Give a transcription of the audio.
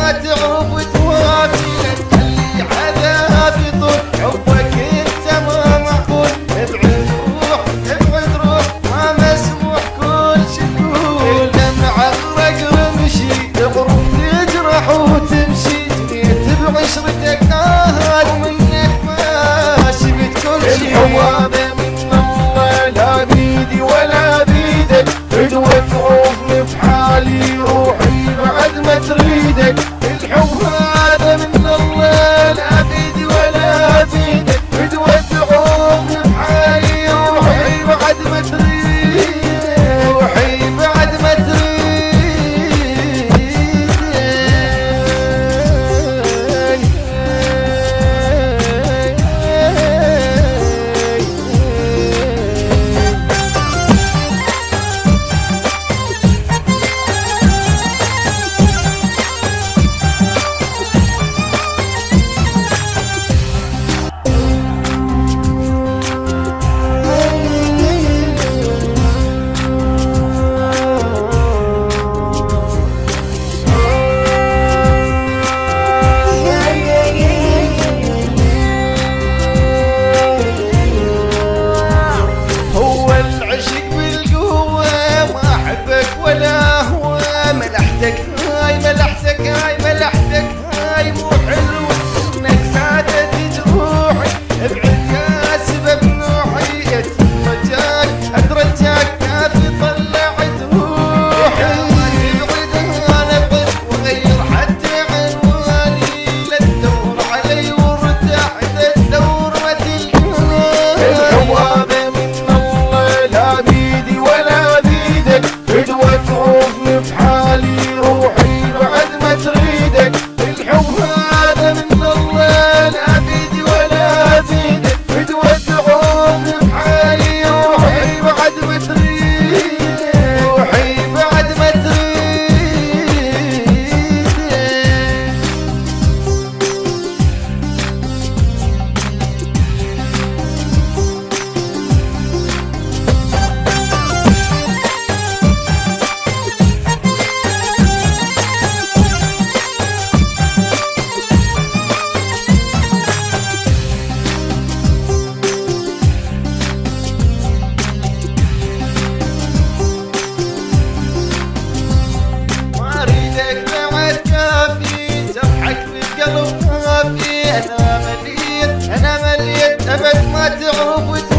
ما تعرف توافي، لا تخلي عذاب يطول حبك انت ما معقول. ابعد روح ابعد روح ما مسموح كل شكول، الدمعة غرق رمشي تغرب تجرح وتمشي، جنيت بعشرتك ناهد ومنك ما شفت كل شي. الحوامة من الله لا بيدي ولا بيدك، عدوة تعوفني بحالي روحي بعد ما تريدك. الحب هذا من الله لا بيدي ولا بيدك، عدوة تعوفني بحالي روحي بعد ما تريد، روحي بعد ما تريد. ولا هو ملحتك هاي ملحتك هاي ملحتك هاي مو حلوة، انك زادت جروحي ابعد يا سبب نوحي. اترجاك اترجاك كافي طلعت روحي، ابعد انا ابعد وغير حتى عنواني، لا تدور علي وارتاح تدور ما تلقاني. الحوامة من الله لا بيدي ولا بيدك، عدوة تعوفني بحالي روحي بعد ما تريدك. الحب هذا من الله لا بيدي ولا بيدك، عدوة تعوفني بحالي روحي بعد ما تريد، روحي بعد ما تريد. أنا مليت أبد ما تعرف